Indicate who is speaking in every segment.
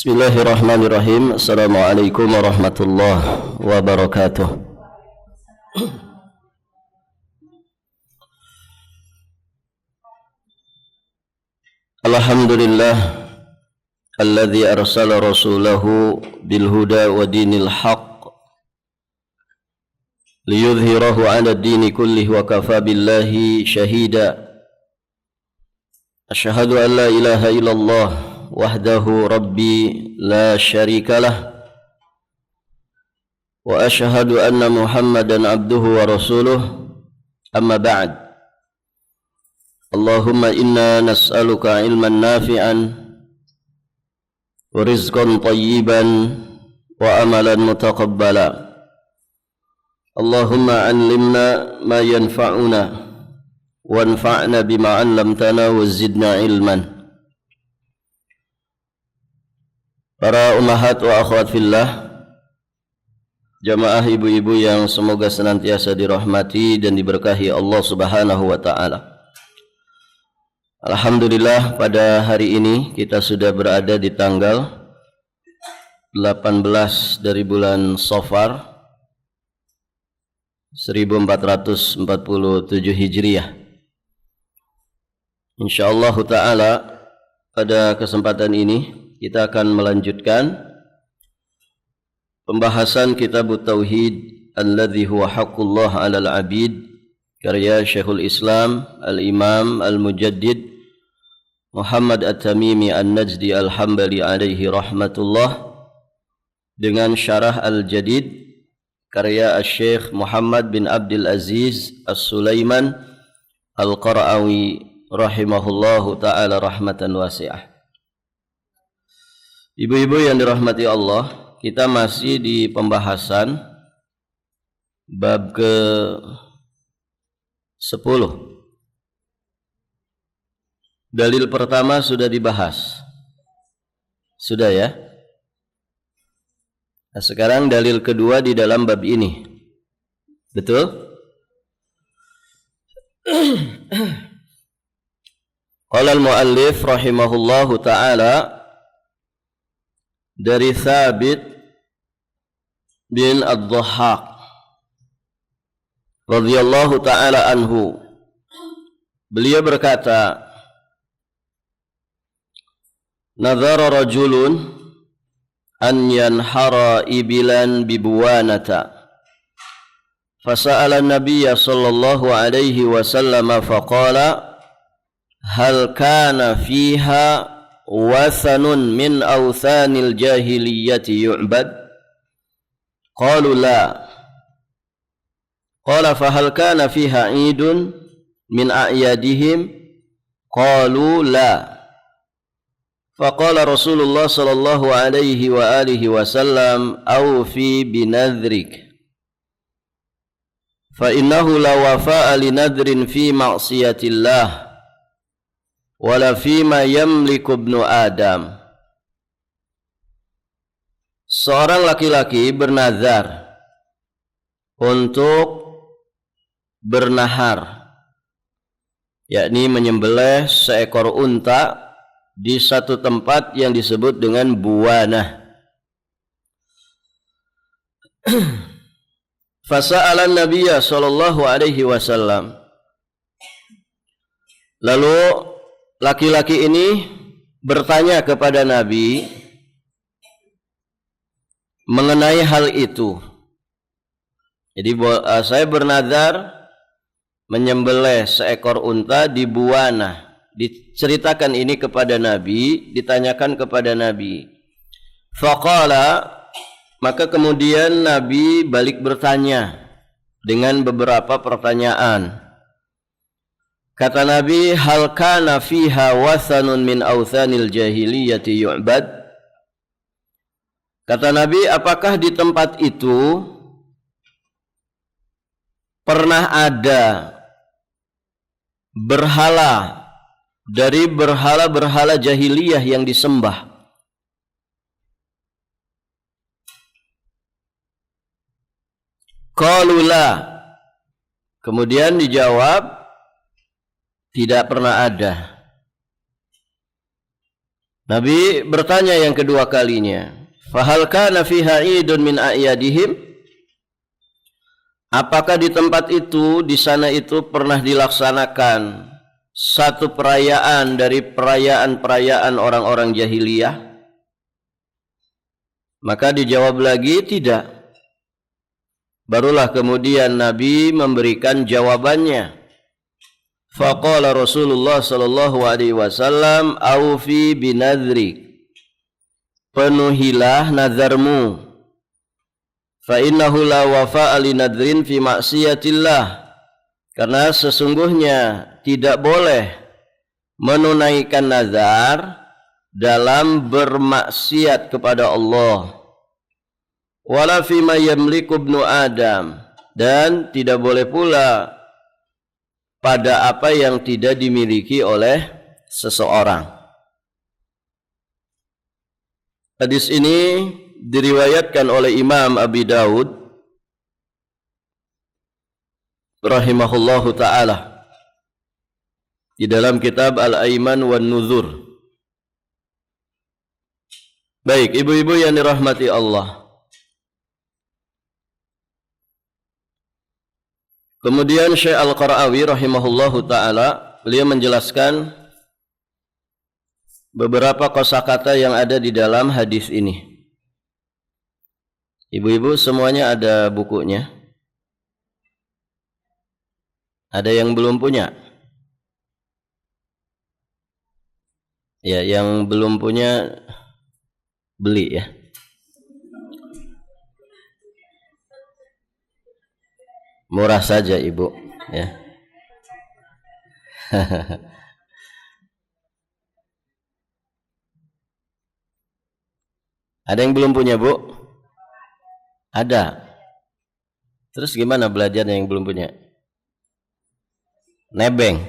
Speaker 1: Bismillahirrahmanirrahim. Assalamualaikum warahmatullahi wabarakatuh. Alhamdulillah alladzi arsala rasulahu bil huda wa dinil haqq liyudhhirahu 'ala ad-dini kullihi wa kafa billahi shahida. Asyhadu an la ilaha illallah wahdahu rabbi la syarikalah wa asyhadu anna muhammadan abduhu wa rasuluh amma ba'd. Allahumma inna nas'aluka ilman nafi'an wa rizqan tayyiban wa amalan mutaqabbala. Allahumma 'allimna ma yanfa'una wanfa'na bima 'allamtana wa zidna ilman. Para ummahat wa akhwat fillah, jamaah ibu-ibu yang semoga senantiasa dirahmati dan diberkahi Allah Subhanahu wa taala. Alhamdulillah, pada hari ini kita sudah berada di tanggal 18 dari bulan Safar 1447 Hijriah. Insyaallah taala pada kesempatan ini kita akan melanjutkan pembahasan kitab Tauhid alladzi huwa haqqullah 'alal 'abid karya Syekhul Islam Al-Imam Al-Mujaddid Muhammad At-Tamimi An-Najdi Al-Hambali alaihi rahmatullah, dengan syarah Al-Jadid karya Syekh Muhammad bin Abdul Aziz As-Sulaiman Al-Qara'awi rahimahullahu ta'ala rahmatan wasi'ah. Ibu-ibu yang dirahmati Allah, kita masih di pembahasan bab ke-10. Dalil pertama sudah dibahas. Sudah ya? Nah, sekarang dalil kedua di dalam bab ini. Betul? Qala al-muallif rahimahullahu ta'ala, dari Thabit bin Ad-Dhahhak radhiyallahu ta'ala anhu, beliau berkata, nadhara rajulun an yanhara ibilan bibuwanata fasa'ala an-nabiyya sallallahu alaihi wasallam faqala hal kana fiha wathanun min awthanil jahiliyyati yu'bad? Qalu la. Qala fahal kana fiha 'idun min a'yadihim? Qalu la. Faqala Rasulullah sallallahu alaihi wa alihi wasallam awfi binadhrik fa innahu la wafa'a linadhrin fi ma'siyatillah wala fima yamliku ibnu Adam. Seorang laki-laki bernazar untuk bernahar, yakni menyembelih seekor unta di satu tempat yang disebut dengan buwanah. Fasa'ala an-nabiyya sallallahu alaihi wasallam, lalu laki-laki ini bertanya kepada Nabi mengenai hal itu. Jadi saya bernazar menyembelih seekor unta di buwanah. Diceritakan ini kepada Nabi, ditanyakan kepada Nabi. Faqala, maka kemudian Nabi balik bertanya dengan beberapa pertanyaan. Kata Nabi, hal kana fiha wathanun min awthanil jahiliyati yu'bad? Kata Nabi, apakah di tempat itu pernah ada berhala dari berhala-berhala jahiliyah yang disembah? Qalu la. Kemudian dijawab, tidak pernah ada. Nabi bertanya yang kedua kalinya, fahal kana fiha idun min a'yadihim? Apakah di tempat itu, di sana itu pernah dilaksanakan satu perayaan dari perayaan-perayaan orang-orang jahiliyah? Maka dijawab lagi, tidak. Barulah kemudian Nabi memberikan jawabannya. Faqala Rasulullah sallallahu alaihi wasallam, aufi binadrik, penuhilah nazarmu, fa innahu la wafa'a li nadrin fi ma'siyatillah, karena sesungguhnya tidak boleh menunaikan nazar dalam bermaksiat kepada Allah. Wala fi ma yamliku ibnu Adam, dan tidak boleh pula pada apa yang tidak dimiliki oleh seseorang. Hadis ini diriwayatkan oleh Imam Abi Daud rahimahullahu ta'ala di dalam kitab Al-Aiman wan Nuzur. Baik, ibu-ibu yang dirahmati Allah. Kemudian Syekh Al-Qara'awi rahimahullahu ta'ala, beliau menjelaskan beberapa kosakata yang ada di dalam hadis ini. Ibu-ibu semuanya ada bukunya? Ada yang belum punya? Ya, yang belum punya beli ya. Murah saja ibu ya. Ada yang belum punya bu? Ada. Terus gimana belajarnya yang belum punya? Nebeng.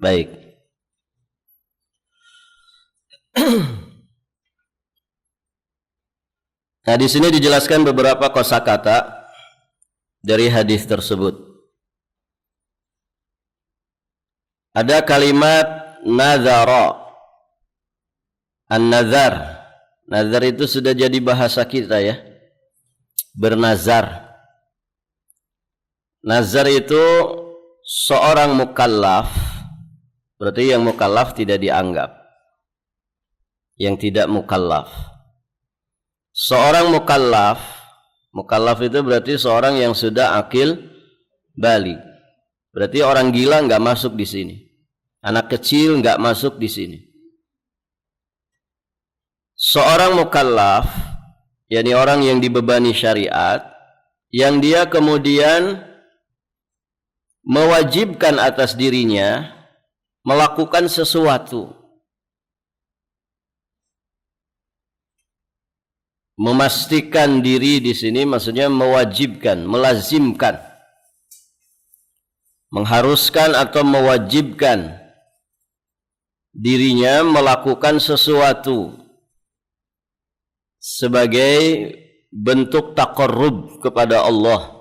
Speaker 1: Baik. Nah, di sini dijelaskan beberapa kosakata dari hadis tersebut. Ada kalimat nazara. An-nazar. Nazar itu sudah jadi bahasa kita ya. Bernazar. Nazar itu seorang mukallaf. Berarti yang mukallaf tidak dianggap. Yang tidak mukallaf. Seorang mukallaf, mukallaf itu berarti seorang yang sudah akil balik. Berarti orang gila nggak masuk di sini. Anak kecil nggak masuk di sini. Seorang mukallaf, yakni orang yang dibebani syariat, yang dia kemudian mewajibkan atas dirinya melakukan sesuatu. Memastikan diri di sini maksudnya mewajibkan, melazimkan, mengharuskan atau mewajibkan dirinya melakukan sesuatu sebagai bentuk taqarrub kepada Allah,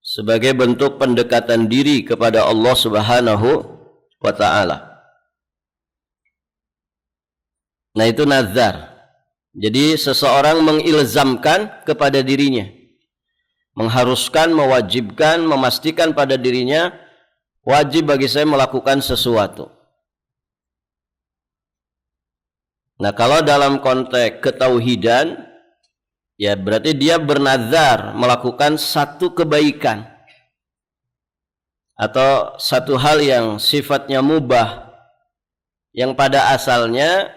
Speaker 1: sebagai bentuk pendekatan diri kepada Allah Subhanahu wa ta'ala. Nah, itu nazar. Jadi seseorang mengilzamkan kepada dirinya, mengharuskan, mewajibkan, memastikan pada dirinya, wajib bagi saya melakukan sesuatu. Nah, kalau dalam konteks ketauhidan, ya berarti dia bernazar melakukan satu kebaikan atau satu hal yang sifatnya mubah, yang pada asalnya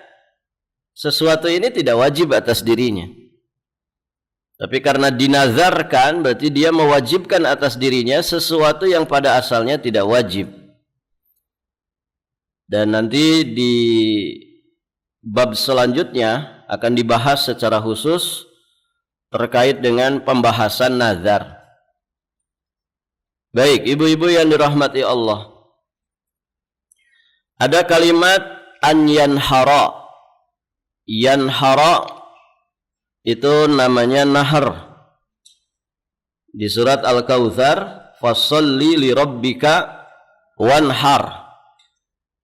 Speaker 1: sesuatu ini tidak wajib atas dirinya. Tapi karena dinazarkan, berarti dia mewajibkan atas dirinya sesuatu yang pada asalnya tidak wajib. Dan nanti di bab selanjutnya akan dibahas secara khusus terkait dengan pembahasan nazar. Baik, ibu-ibu yang dirahmati Allah. Ada kalimat an yanhara. Yanhara itu namanya nahar. Di surat Al-Kautsar, fasholli li rabbika wanhar.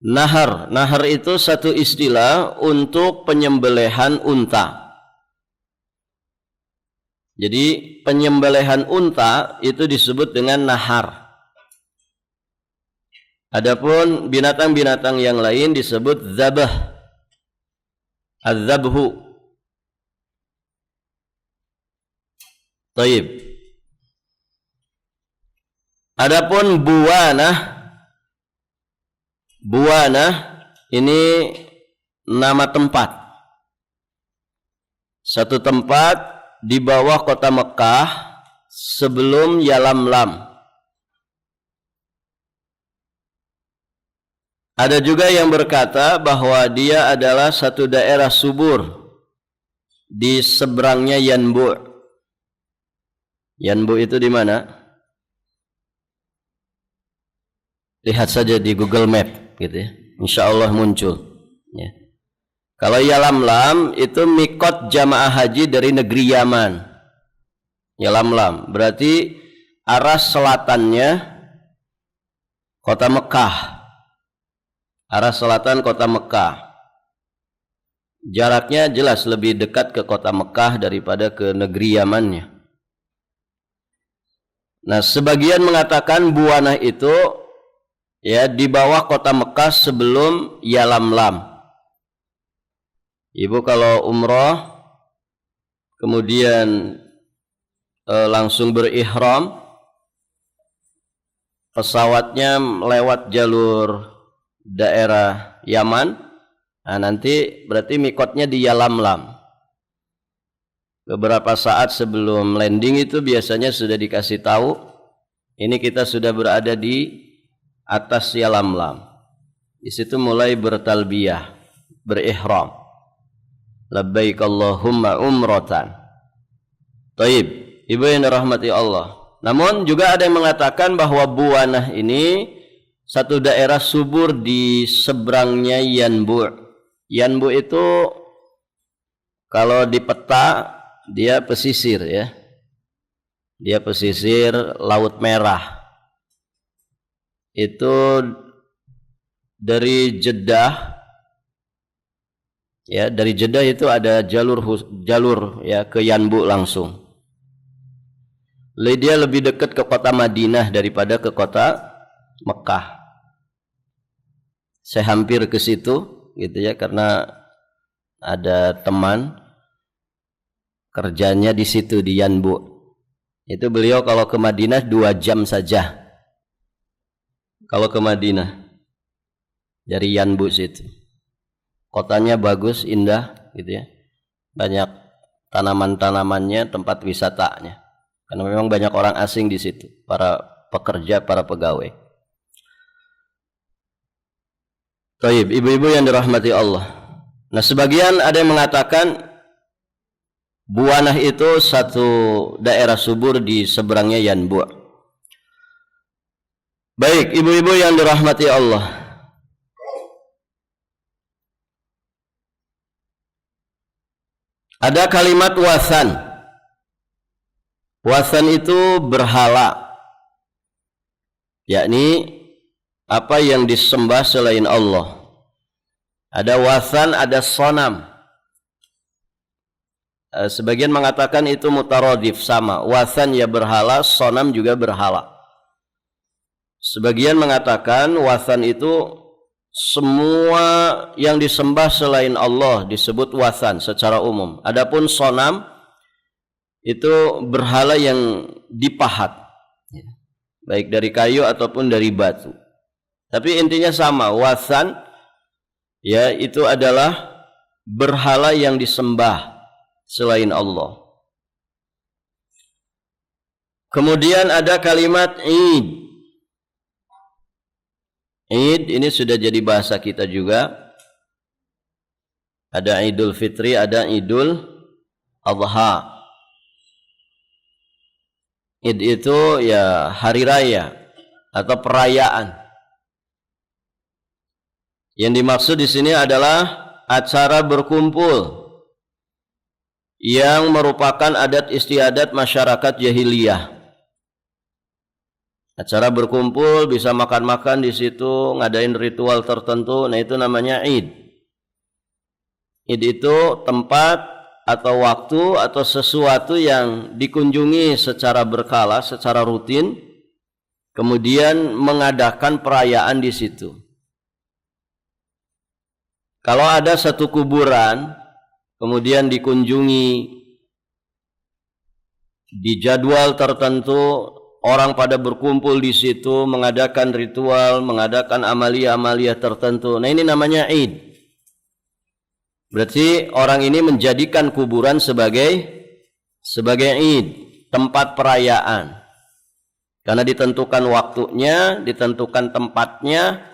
Speaker 1: Nahar. Nahar itu satu istilah untuk penyembelihan unta. Jadi penyembelihan unta itu disebut dengan nahar. Adapun binatang-binatang yang lain disebut zabah. Az-zabhu. Taib. Adapun buwanah. Buwanah ini nama tempat. Satu tempat di bawah kota Mekah sebelum Yalamlam. Ada juga yang berkata bahwa dia adalah satu daerah subur di seberangnya Yanbu. Yanbu itu di mana? Lihat saja di Google Map. Gitu ya. Insya Allah muncul ya. Kalau Yalamlam itu mikot jamaah haji dari negeri Yaman. Yalamlam berarti arah selatannya kota Mekah. Arah selatan kota Mekah. Jaraknya jelas lebih dekat ke kota Mekah daripada ke negeri Yamannya. Nah, sebagian mengatakan Buwanah itu ya di bawah kota Mekah sebelum Yalamlam. Ibu kalau umroh kemudian langsung berihram, pesawatnya lewat jalur daerah Yaman, nah nanti berarti mikotnya di Yalamlam. Beberapa saat sebelum landing itu biasanya sudah dikasih tahu, ini kita sudah berada di atas Yalamlam. Di situ mulai bertalbiyah, berihram. Labbaik Allahumma umratan. Taib, ibu yang dirahmati Allah. Namun juga ada yang mengatakan bahwa Buwanah ini satu daerah subur di seberangnya Yanbu. Yanbu itu kalau di peta dia pesisir ya. Dia pesisir Laut Merah. Itu dari Jeddah ya, dari Jeddah itu ada jalur ya ke Yanbu langsung. Dia lebih dekat ke kota Madinah daripada ke kota Mekah. Saya hampir ke situ gitu ya, karena ada teman kerjanya di situ di Yanbu. Itu beliau kalau ke Madinah 2 jam saja. Kalau ke Madinah dari Yanbu situ, kotanya bagus, indah gitu ya, banyak tanaman-tanamannya, tempat wisatanya, karena memang banyak orang asing di situ, para pekerja, para pegawai. Taib, ibu-ibu yang dirahmati Allah. Nah, sebagian ada yang mengatakan Buwanah itu satu daerah subur di seberangnya Yanbu. Baik, ibu-ibu yang dirahmati Allah. Ada kalimat wasan. Wasan itu berhala. Yakni apa yang disembah selain Allah. Ada wasan, ada sonam. Sebagian mengatakan itu mutaradif, sama. Wasan ya berhala, sonam juga berhala. Sebagian mengatakan wasan itu semua yang disembah selain Allah disebut wasan secara umum. Adapun sonam itu berhala yang dipahat, baik dari kayu ataupun dari batu. Tapi intinya sama, wasan ya itu adalah berhala yang disembah selain Allah. Kemudian ada kalimat id. Id ini sudah jadi bahasa kita juga. Ada Idul Fitri, ada Idul Adha. Id itu ya hari raya atau perayaan. Yang dimaksud di sini adalah acara berkumpul yang merupakan adat istiadat masyarakat jahiliyah. Acara berkumpul, bisa makan-makan di situ, ngadain ritual tertentu, nah itu namanya Id. Id itu tempat atau waktu atau sesuatu yang dikunjungi secara berkala, secara rutin, kemudian mengadakan perayaan di situ. Kalau ada satu kuburan, kemudian dikunjungi di jadwal tertentu, orang pada berkumpul di situ, mengadakan ritual, mengadakan amalia-amalia tertentu. Nah ini namanya Id. Berarti orang ini menjadikan kuburan sebagai Id, tempat perayaan. Karena ditentukan waktunya, ditentukan tempatnya,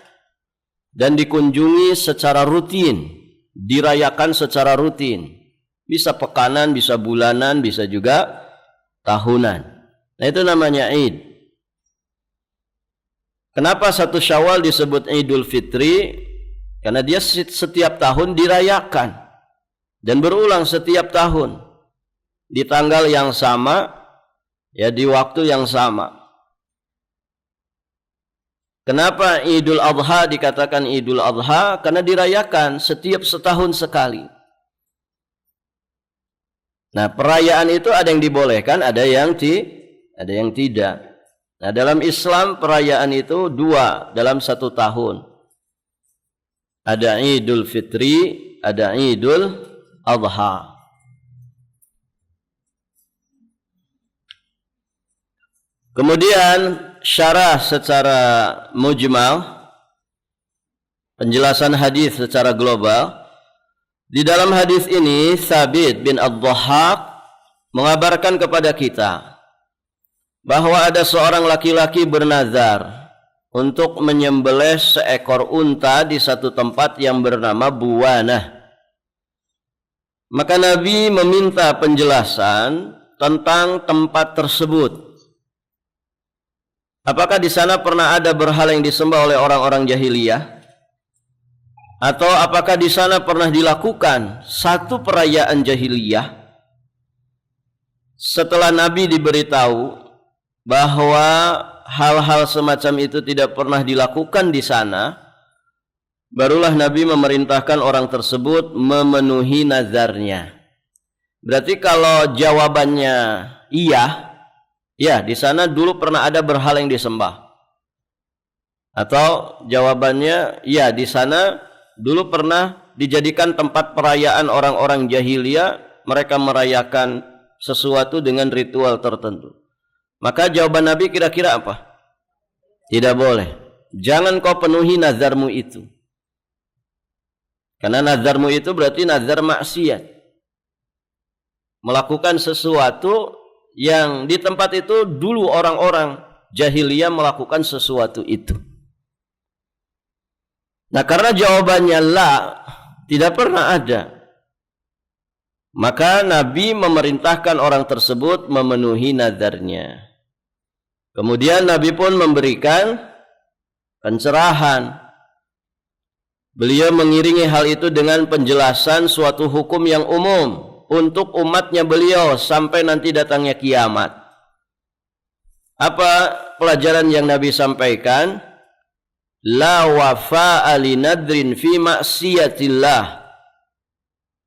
Speaker 1: dan dikunjungi secara rutin, dirayakan secara rutin. Bisa pekanan, bisa bulanan, bisa juga tahunan. Nah itu namanya Id. Kenapa 1 Syawal disebut Idul Fitri? Karena dia setiap tahun dirayakan dan berulang setiap tahun di tanggal yang sama, ya, di waktu yang sama. Kenapa Idul Adha dikatakan Idul Adha? Karena dirayakan setiap setahun sekali. Nah, perayaan itu ada yang dibolehkan, ada yang tidak. Nah, dalam Islam perayaan itu 2 dalam 1 tahun. Ada Idul Fitri, ada Idul Adha. Kemudian syarah secara mujmal, penjelasan hadis secara global. Di dalam hadis ini Thabit bin Ad-Dhahhak mengabarkan kepada kita bahwa ada seorang laki-laki bernazar untuk menyembelih seekor unta di satu tempat yang bernama Buwanah. Maka Nabi meminta penjelasan tentang tempat tersebut. Apakah di sana pernah ada berhala yang disembah oleh orang-orang jahiliyah? Atau apakah di sana pernah dilakukan satu perayaan jahiliyah? Setelah Nabi diberitahu bahwa hal-hal semacam itu tidak pernah dilakukan di sana, barulah Nabi memerintahkan orang tersebut memenuhi nazarnya. Berarti kalau jawabannya iya, ya, di sana dulu pernah ada berhala yang disembah. Atau jawabannya, ya, di sana dulu pernah dijadikan tempat perayaan orang-orang jahiliyah, mereka merayakan sesuatu dengan ritual tertentu. Maka jawaban Nabi kira-kira apa? Tidak boleh. Jangan kau penuhi nazarmu itu. Karena nazarmu itu berarti nazar maksiat. Melakukan sesuatu yang di tempat itu dulu orang-orang jahiliyah melakukan sesuatu itu. Nah, karena jawabannya la, tidak pernah ada, maka Nabi memerintahkan orang tersebut memenuhi nazarnya. Kemudian Nabi pun memberikan pencerahan. Beliau mengiringi hal itu dengan penjelasan suatu hukum yang umum untuk umatnya beliau sampai nanti datangnya kiamat. Apa pelajaran yang Nabi sampaikan? La wafa'a li nadrin fi maksiatillah.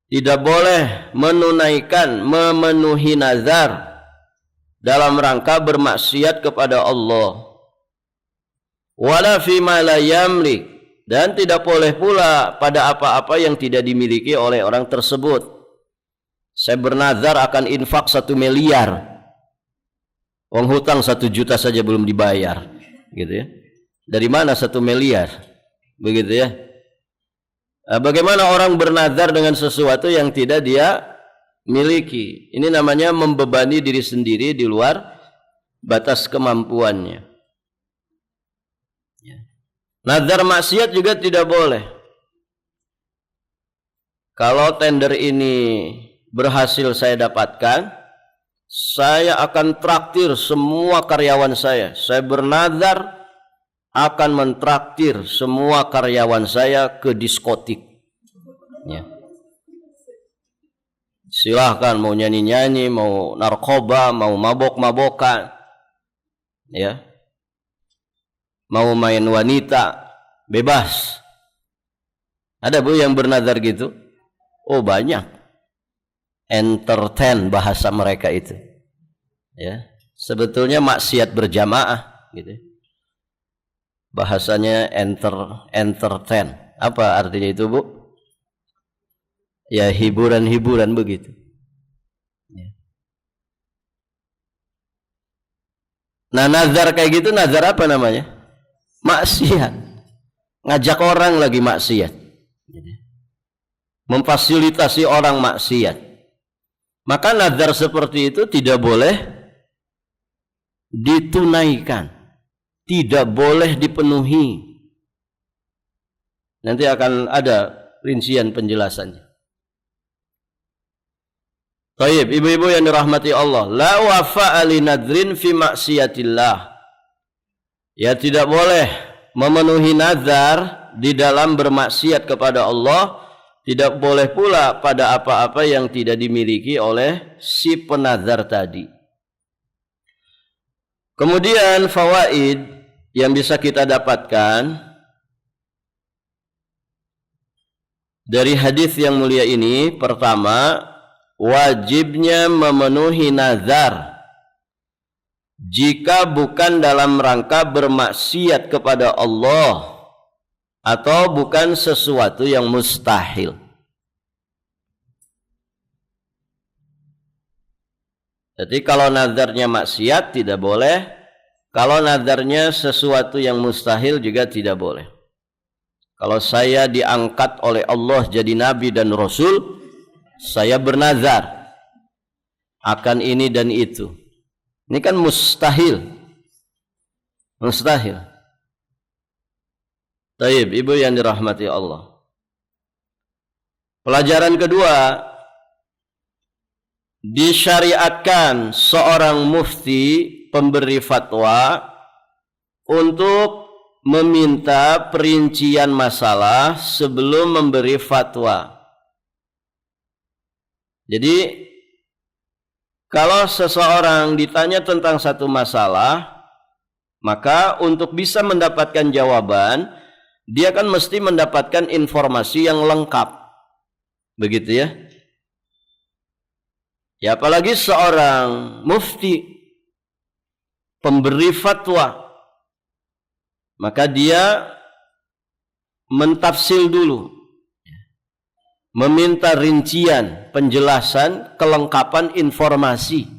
Speaker 1: Tidak boleh menunaikan, memenuhi nazar dalam rangka bermaksiat kepada Allah. Wala fi ma la yamlik, dan tidak boleh pula pada apa-apa yang tidak dimiliki oleh orang tersebut. Saya bernazar akan infak 1 miliar. Uang hutang 1 juta saja belum dibayar, gitu ya. Dari mana 1 miliar? Begitu ya. Bagaimana orang bernazar dengan sesuatu yang tidak dia miliki? Ini namanya membebani diri sendiri di luar batas kemampuannya. Nazar maksiat juga tidak boleh. Kalau tender ini berhasil saya dapatkan, saya akan traktir semua karyawan saya. Saya bernazar akan mentraktir semua karyawan saya ke diskotik. Ya. Silahkan mau nyanyi-nyanyi, mau narkoba, mau mabok-mabokan. Ya. mau main wanita, bebas. Ada Bu yang bernazar gitu? Oh banyak. Entertain bahasa mereka itu. Ya, sebetulnya maksiat berjamaah gitu. Bahasanya entertain. Apa artinya itu Bu? Ya hiburan-hiburan begitu. Ya. Nah nazar kayak gitu, nazar apa namanya? Maksiat. Ngajak orang lagi maksiat. Memfasilitasi orang maksiat. Maka nazar seperti itu tidak boleh ditunaikan. Tidak boleh dipenuhi. Nanti akan ada rincian penjelasannya. Baik, ibu-ibu yang dirahmati Allah, la wafa'a li nadrin fi maksiatillah. Ya tidak boleh memenuhi nazar di dalam bermaksiat kepada Allah, tidak boleh pula pada apa-apa yang tidak dimiliki oleh si penazar tadi. Kemudian fawaid yang bisa kita dapatkan dari hadis yang mulia ini, pertama, wajibnya memenuhi nazar jika bukan dalam rangka bermaksiat kepada Allah atau bukan sesuatu yang mustahil. Jadi kalau nazarnya maksiat tidak boleh, kalau nazarnya sesuatu yang mustahil juga tidak boleh. Kalau saya diangkat oleh Allah jadi nabi dan rasul, saya bernazar akan ini dan itu. Ini kan mustahil. Mustahil. Taib, ibu yang dirahmati Allah. Pelajaran kedua, disyariatkan seorang mufti pemberi fatwa untuk meminta perincian masalah sebelum memberi fatwa. Jadi kalau seseorang ditanya tentang satu masalah, maka untuk bisa mendapatkan jawaban, dia kan mesti mendapatkan informasi yang lengkap. Begitu ya. Ya apalagi seorang mufti pemberi fatwa, maka dia mentafsil dulu, meminta rincian, penjelasan, kelengkapan informasi,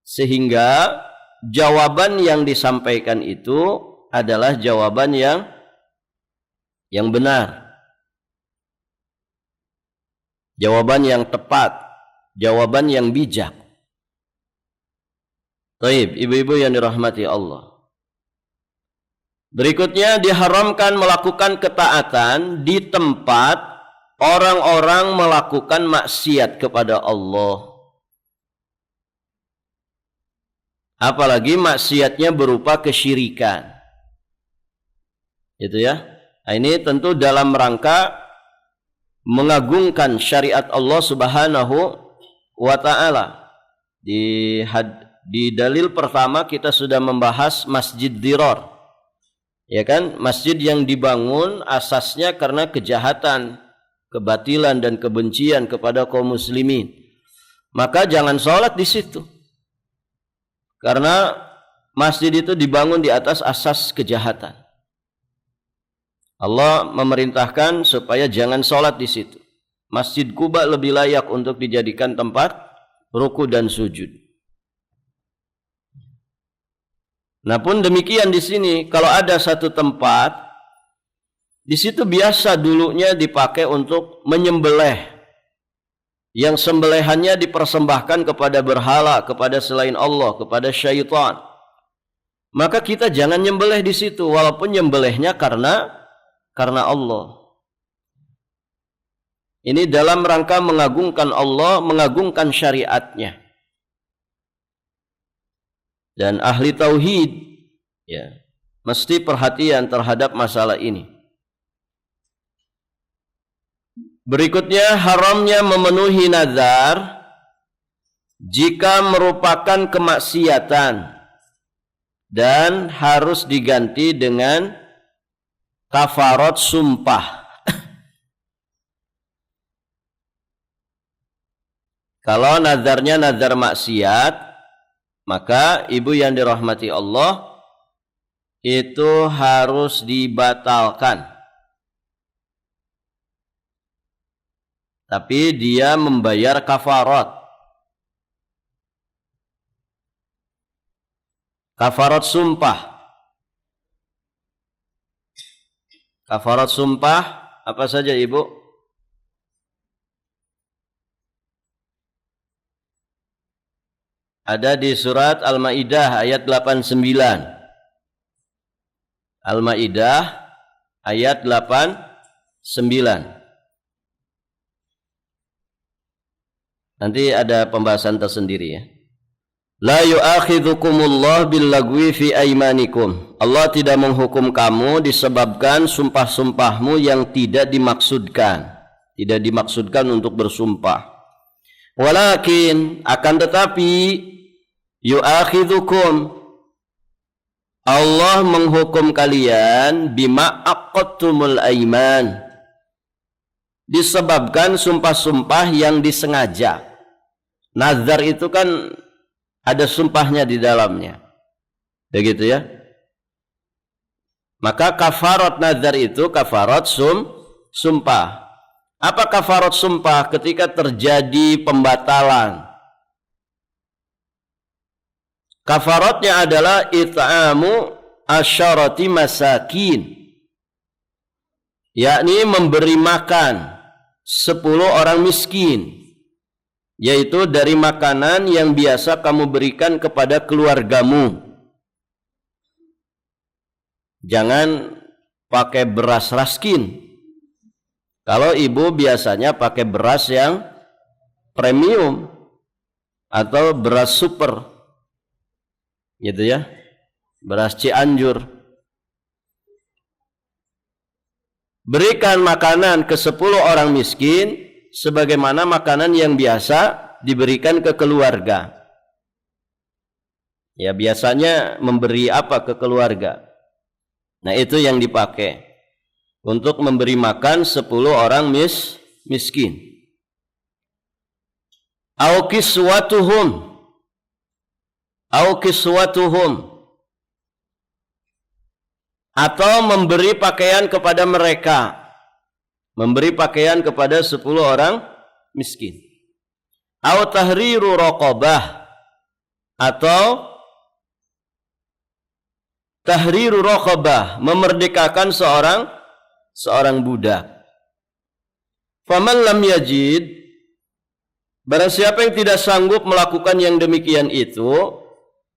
Speaker 1: sehingga jawaban yang disampaikan itu adalah jawaban yang benar, jawaban yang tepat, jawaban yang bijak. Baik, ibu-ibu yang dirahmati Allah. Berikutnya, diharamkan melakukan ketaatan di tempat orang-orang melakukan maksiat kepada Allah. Apalagi maksiatnya berupa kesyirikan. Itu ya. Nah, ini tentu dalam rangka mengagungkan syariat Allah Subhanahu wa ta'ala. Di dalil pertama kita sudah membahas Masjid Dirar. Ya kan, masjid yang dibangun asasnya karena kejahatan, kebatilan dan kebencian kepada kaum muslimin. Maka jangan sholat di situ. Karena masjid itu dibangun di atas asas kejahatan. Allah memerintahkan supaya jangan sholat di situ. Masjid Quba lebih layak untuk dijadikan tempat ruku dan sujud. Nah pun demikian di sini, kalau ada satu tempat, di situ biasa dulunya dipakai untuk menyembelih, yang sembelihannya dipersembahkan kepada berhala, kepada selain Allah, kepada syaitan. Maka kita jangan nyembelih di situ, walaupun nyembelihnya karena Allah. Ini dalam rangka mengagungkan Allah, mengagungkan syariatnya. Dan ahli tauhid ya mesti perhatian terhadap masalah ini. Berikutnya, haramnya memenuhi nazar jika merupakan kemaksiatan dan harus diganti dengan kafarat sumpah. Kalau nazarnya nazar maksiat, maka ibu yang dirahmati Allah itu harus dibatalkan. Tapi dia membayar kafarat. Kafarat sumpah. Kafarat sumpah apa saja ibu? Ada di surat Al-Maidah ayat 89. Al-Maidah ayat 89. Nanti ada pembahasan tersendiri ya. La yu'akhidhukumullah billagwi fi aimanikum. Allah tidak menghukum kamu disebabkan sumpah-sumpahmu yang tidak dimaksudkan. Tidak dimaksudkan untuk bersumpah. Walakin akan tetapi yu'akhidhukum, Allah menghukum kalian bima aqadtumul aiman, disebabkan sumpah-sumpah yang disengaja. Nazar itu kan ada sumpahnya di dalamnya. Begitu ya. Maka kafarat nazar itu kafarat sumpah. Apa kafarat sumpah? Ketika terjadi pembatalan. Kafaratnya adalah it'amu asyarati masakin. Yakni memberi makan 10 orang miskin. Yaitu dari makanan yang biasa kamu berikan kepada keluargamu. Jangan pakai beras raskin. Kalau ibu biasanya pakai beras yang premium atau beras super, gitu ya, beras Cianjur. Berikan makanan ke 10 orang miskin sebagaimana makanan yang biasa diberikan ke keluarga. Ya, biasanya memberi apa ke keluarga? Nah, itu yang dipakai untuk memberi makan 10 orang miskin. Au kiswatuhum, atau memberi pakaian kepada mereka. Memberi pakaian kepada 10 orang miskin. Au tahriru raqabah, atau tahriru raqabah, memerdekakan seorang budak. Faman lam yajid, barang siapa yang tidak sanggup melakukan yang demikian itu,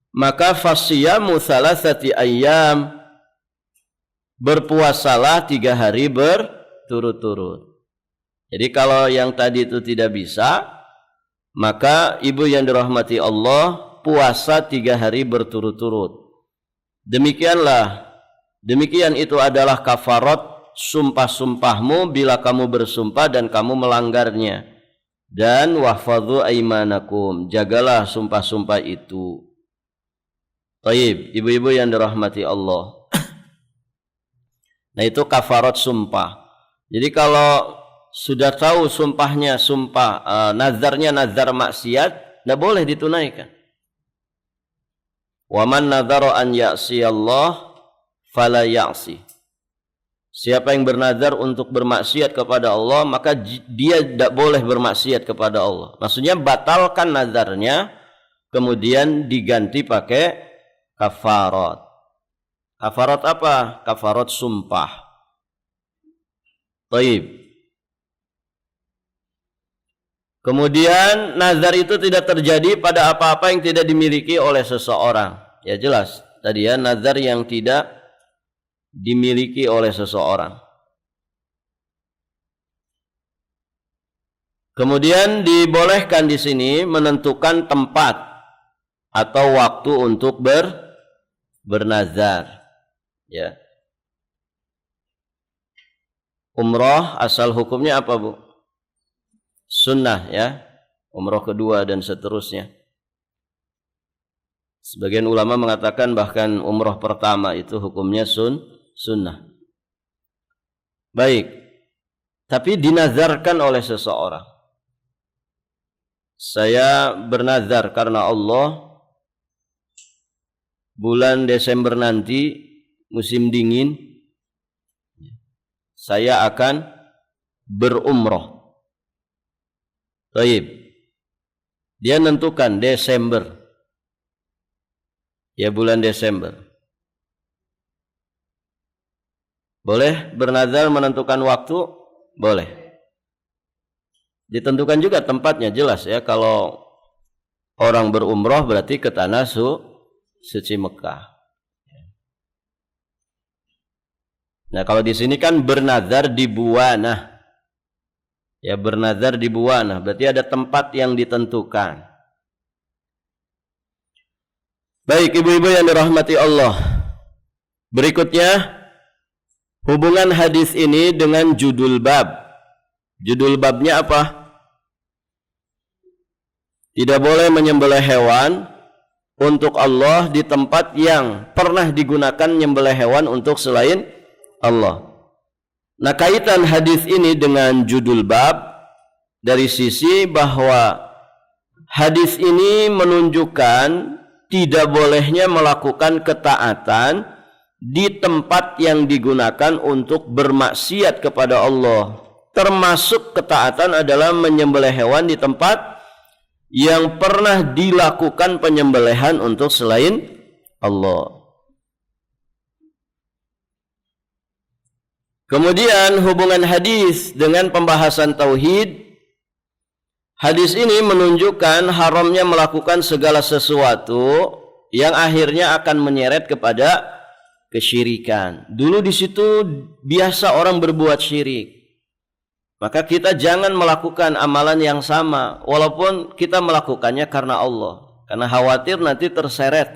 Speaker 1: maka fasiyamu thalathati ayyam, berpuasalah 3 hari berturut-turut. Jadi kalau yang tadi itu tidak bisa, maka ibu yang dirahmati Allah puasa 3 hari berturut-turut. Demikian itu adalah kafarat sumpah-sumpahmu bila kamu bersumpah dan kamu melanggarnya. Dan wahfadhu aimanakum, jagalah sumpah-sumpah itu. Baik, ibu-ibu yang dirahmati Allah. Nah, itu kafarat sumpah. Jadi kalau sudah tahu sumpahnya nazarnya nazar maksiat, tidak boleh ditunaikan. Wa man nadzara an ya'siyallah fala ya'si. Siapa yang bernazar untuk bermaksiat kepada Allah, maka dia tidak boleh bermaksiat kepada Allah. Maksudnya batalkan nazarnya, kemudian diganti pakai kafarat. Kafarat apa? Kafarat sumpah. Baik. Kemudian nazar itu tidak terjadi pada apa-apa yang tidak dimiliki oleh seseorang. Ya jelas tadi ya, nazar yang tidak dimiliki oleh seseorang. Kemudian dibolehkan di sini menentukan tempat atau waktu untuk bernazar. Ya. Umrah asal hukumnya apa, Bu? Sunnah ya. Umrah kedua dan seterusnya. Sebagian ulama mengatakan bahkan umroh pertama itu hukumnya sunnah. Baik, tapi dinazarkan oleh seseorang. Saya bernazar karena Allah, bulan Desember nanti musim dingin saya akan berumroh. Baik. Dia nentukan Desember. Ya, bulan Desember. Boleh bernazar menentukan waktu? Boleh. Ditentukan juga tempatnya, jelas ya. Kalau orang berumroh berarti ke tanah suci Mekah. Nah, kalau di sini kan bernazar di Buana. Ya, bernazar di Buana, berarti ada tempat yang ditentukan. Baik, ibu-ibu yang dirahmati Allah. Berikutnya, hubungan hadis ini dengan judul bab. Judul babnya apa? Tidak boleh menyembelih hewan untuk Allah di tempat yang pernah digunakan menyembelih hewan untuk selain Allah. Nah, kaitan hadis ini dengan judul bab dari sisi bahwa hadis ini menunjukkan tidak bolehnya melakukan ketaatan di tempat yang digunakan untuk bermaksiat kepada Allah. Termasuk ketaatan adalah menyembelih hewan di tempat yang pernah dilakukan penyembelihan untuk selain Allah. Kemudian hubungan hadis dengan pembahasan tauhid. Hadis ini menunjukkan haramnya melakukan segala sesuatu yang akhirnya akan menyeret kepada kesyirikan. Dulu di situ biasa orang berbuat syirik. Maka kita jangan melakukan amalan yang sama walaupun kita melakukannya karena Allah, karena khawatir nanti terseret.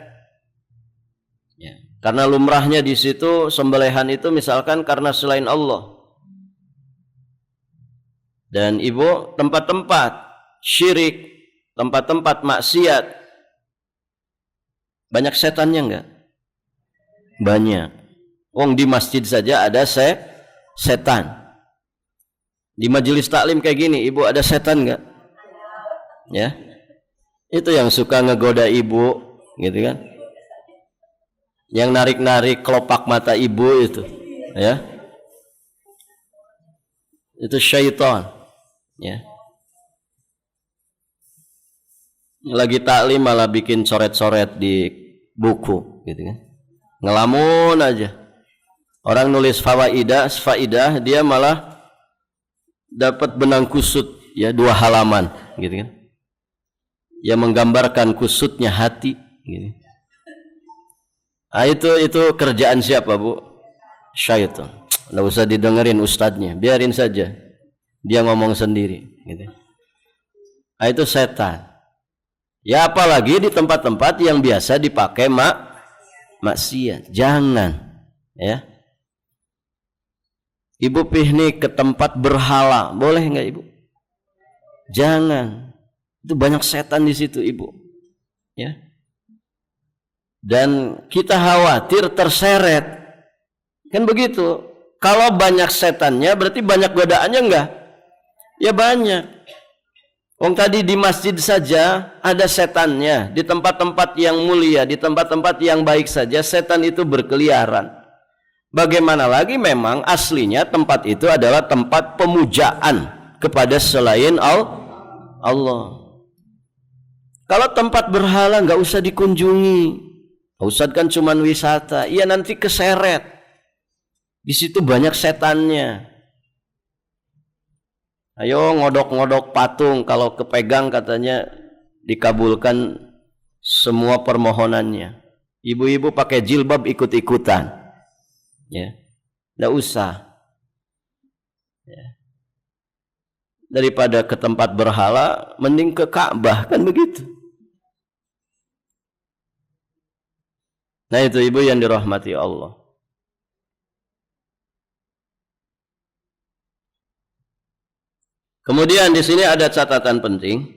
Speaker 1: Ya, karena lumrahnya di situ sembelihan itu misalkan karena selain Allah. Dan ibu, tempat-tempat syirik, tempat-tempat maksiat, banyak setannya enggak? Banyak. Wong di masjid saja ada setan. Di majelis taklim kayak gini, ibu ada setan enggak? Ya. Itu yang suka ngegoda ibu, gitu kan? Yang narik-narik kelopak mata ibu itu, ya. Itu syaitan, ya. Lagi taklim malah bikin coret-coret di buku, gitu kan? Ngelamun aja. Orang nulis faidah, dia malah dapat benang kusut, ya, 2 halaman, gitu kan? Yang menggambarkan kusutnya hati, gitu. Ah, itu kerjaan siapa, Bu? Syaitan. Nggak usah didengerin ustadznya, biarin saja dia ngomong sendiri, gitu. Ah, itu setan. Ya, apalagi di tempat-tempat yang biasa dipakai maksiat. Jangan, ya. Ibu piknik ke tempat berhala, boleh nggak, Ibu? Jangan. Itu banyak setan di situ, Ibu. Ya. Dan kita khawatir terseret. Kan begitu. Kalau banyak setannya berarti banyak godaannya enggak? Ya banyak. Wong tadi di masjid saja ada setannya, di tempat-tempat yang mulia, di tempat-tempat yang baik saja setan itu berkeliaran. Bagaimana lagi memang aslinya tempat itu adalah tempat pemujaan kepada selain Allah. Kalau tempat berhala nggak usah dikunjungi. Ustadz kan cuma wisata, iya nanti keseret. Di situ banyak setannya. Ayo ngodok-ngodok patung, kalau kepegang katanya dikabulkan semua permohonannya. Ibu-ibu pakai jilbab ikut-ikutan, ya, nggak usah. Ya. Daripada ke tempat berhala, mending ke Ka'bah, kan begitu. Nah, itu ibu yang dirahmati Allah. Kemudian di sini ada catatan penting.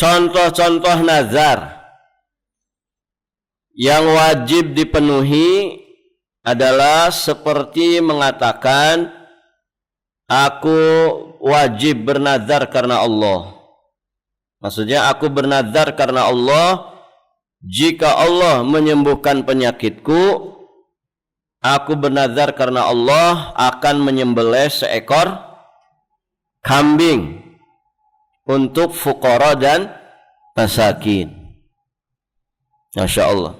Speaker 1: contoh-contoh nazar yang wajib dipenuhi adalah seperti mengatakan, aku wajib bernazar karena Allah. Maksudnya aku bernazar karena Allah, jika Allah menyembuhkan penyakitku, aku bernazar karena Allah akan menyembelih seekor kambing untuk fuqara dan masakin. Masya Allah.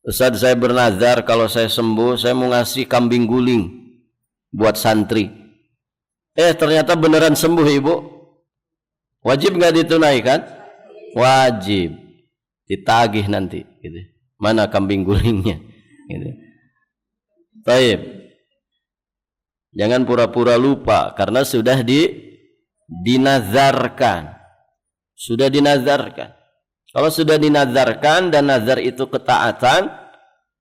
Speaker 1: Ustaz, saya bernazar kalau saya sembuh, saya mau ngasih kambing guling buat santri. Ternyata beneran sembuh ibu. Wajib nggak ditunaikan? Wajib. Ditagih nanti. Gitu. Mana kambing gulingnya? Gitu. Baik. Jangan pura-pura lupa karena sudah dinazarkan. Sudah dinazarkan. Kalau sudah dinazarkan dan nazar itu ketaatan,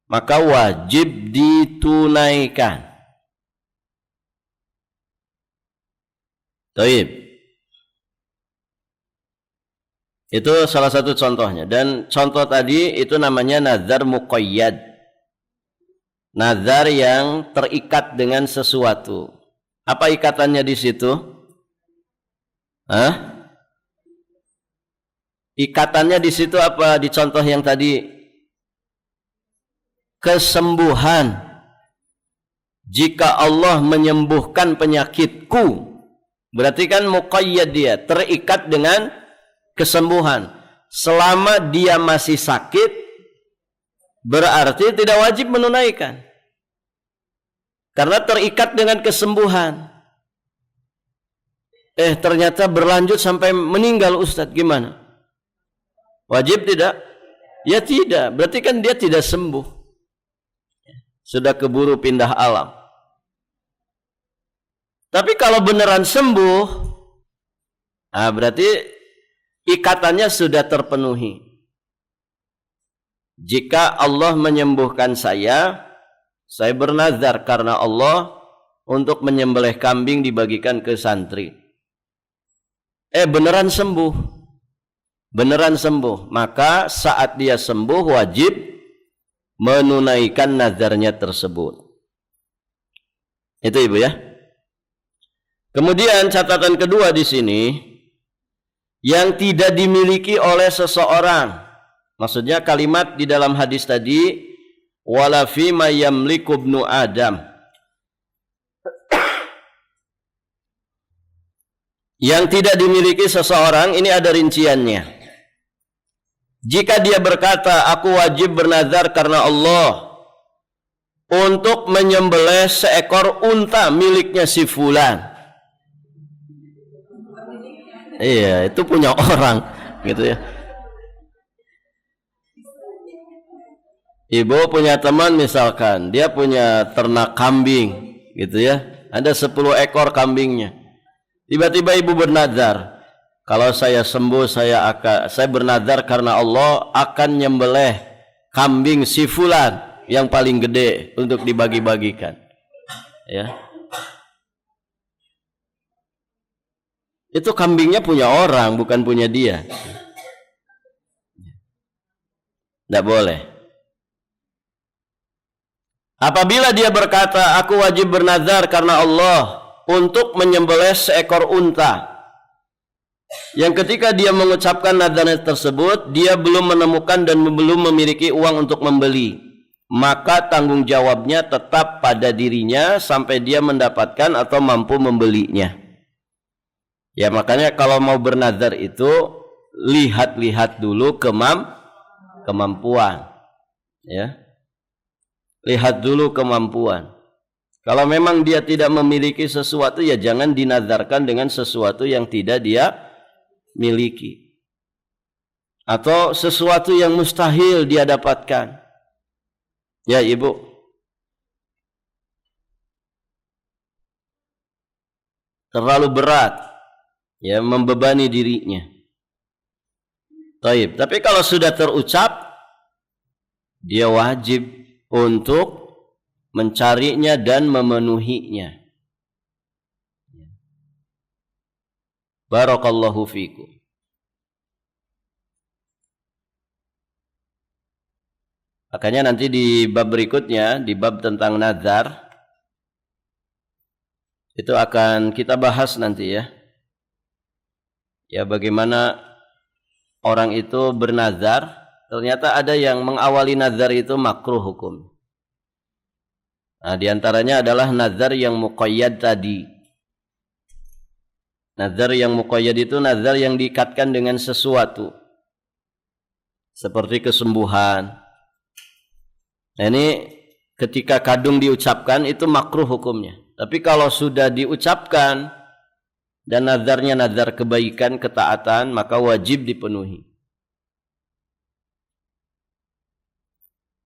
Speaker 1: maka wajib ditunaikan. Taib. Itu salah satu contohnya. Dan contoh tadi itu namanya nazar muqayyad. Nazar yang terikat dengan sesuatu. Apa ikatannya di situ? Ikatannya di situ apa di contoh yang tadi? Kesembuhan. Jika Allah menyembuhkan penyakitku, berarti kan muqayyad, dia terikat dengan kesembuhan. Selama dia masih sakit, berarti tidak wajib menunaikan. Karena terikat dengan kesembuhan. Ternyata berlanjut sampai meninggal, Ustadz, gimana? Wajib tidak? Ya tidak. Berarti kan dia tidak sembuh. Sudah keburu pindah alam. Tapi kalau beneran sembuh, berarti ikatannya sudah terpenuhi. Jika Allah menyembuhkan saya bernazar karena Allah untuk menyembelih kambing dibagikan ke santri. Beneran sembuh. Beneran sembuh, maka saat dia sembuh wajib menunaikan nazarnya tersebut. Itu ibu ya. Kemudian catatan kedua di sini, yang tidak dimiliki oleh seseorang. Maksudnya kalimat di dalam hadis tadi, wala fi ma yamliku ibnu Adam. Yang tidak dimiliki seseorang, ini ada rinciannya. Jika dia berkata, aku wajib bernazar karena Allah untuk menyembelih seekor unta miliknya si fulan. Iya, itu punya orang, gitu ya. Ibu punya teman misalkan, dia punya ternak kambing, gitu ya. Ada 10 ekor kambingnya. Tiba-tiba ibu bernazar, kalau saya sembuh saya bernazar karena Allah akan nyembelih kambing si fulan yang paling gede untuk dibagi-bagikan. Ya. Itu kambingnya punya orang, bukan punya dia. Tidak boleh. Apabila dia berkata, aku wajib bernazar karena Allah untuk menyembelih seekor unta, yang ketika dia mengucapkan nazarnya tersebut, dia belum menemukan dan belum memiliki uang untuk membeli, maka tanggung jawabnya tetap pada dirinya sampai dia mendapatkan atau mampu membelinya. Ya, makanya kalau mau bernazar itu lihat-lihat dulu kemampuan. Ya. Lihat dulu kemampuan. Kalau memang dia tidak memiliki sesuatu, ya jangan dinazarkan dengan sesuatu yang tidak dia miliki, atau sesuatu yang mustahil dia dapatkan. Ya ibu, terlalu berat ya membebani dirinya. Taib. Tapi kalau sudah terucap, dia wajib untuk mencarinya dan memenuhinya. Barakallahu fikum. Makanya nanti di bab berikutnya, di bab tentang nazar, itu akan kita bahas nanti ya. Ya, bagaimana orang itu bernazar, ternyata ada yang mengawali nazar itu makruh hukum. Nah, diantaranya adalah nazar yang muqayyad tadi. Nazar yang muqayyad itu nazar yang diikatkan dengan sesuatu. Seperti kesembuhan. Nah, ini ketika kadung diucapkan itu makruh hukumnya. Tapi kalau sudah diucapkan dan nazarnya nazar kebaikan, ketaatan, maka wajib dipenuhi.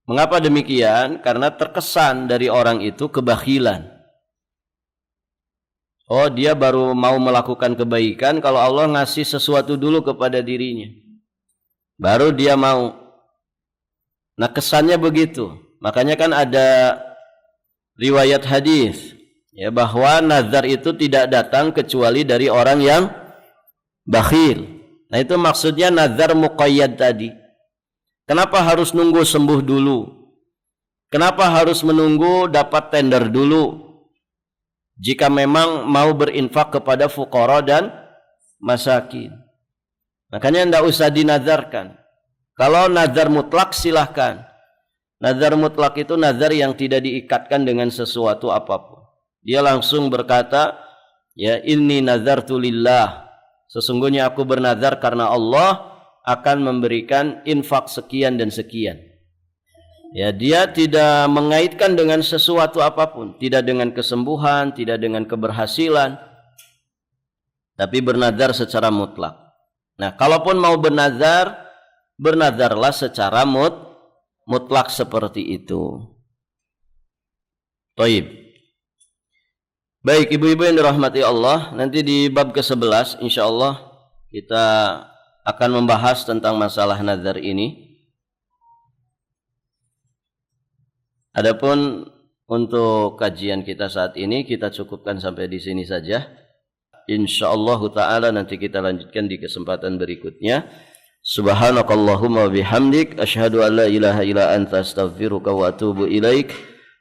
Speaker 1: Mengapa demikian? Karena terkesan dari orang itu kebakhilan. Oh, dia baru mau melakukan kebaikan kalau Allah ngasih sesuatu dulu kepada dirinya. Baru dia mau. Nah, kesannya begitu. Makanya kan ada riwayat hadis ya, bahwa nazar itu tidak datang kecuali dari orang yang bakhil. Nah, itu maksudnya nazar muqayyad tadi. Kenapa harus nunggu sembuh dulu? Kenapa harus menunggu dapat tender dulu? Jika memang mau berinfak kepada fuqara dan masakin. Makanya tidak usah dinazarkan. Kalau nazar mutlak silahkan. Nazar mutlak itu nazar yang tidak diikatkan dengan sesuatu apapun. Dia langsung berkata, ya inni nazartu lillah. Sesungguhnya aku bernazar karena Allah akan memberikan infak sekian dan sekian. Ya, dia tidak mengaitkan dengan sesuatu apapun, tidak dengan kesembuhan, tidak dengan keberhasilan, tapi bernazar secara mutlak. Nah, kalaupun mau bernazar, bernazarlah secara mutlak seperti itu. Taib. Baik, ibu-ibu yang dirahmati Allah, nanti di bab ke-11 insyaallah kita akan membahas tentang masalah nazar ini. Adapun untuk kajian kita saat ini kita cukupkan sampai di sini saja. Insyaallah taala nanti kita lanjutkan di kesempatan berikutnya. Subhanakallahumma bihamdik asyhadu an la ilaha illa anta astaghfiruka wa atubu ilaik.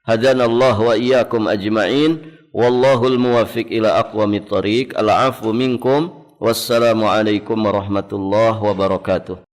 Speaker 1: Hadanallahu wa iyyakum ajma'in. Wallahul muwaffiq ila aqwamit thariq. Al-'afwu minkum. Wassalamualaikum warahmatullahi wabarakatuh.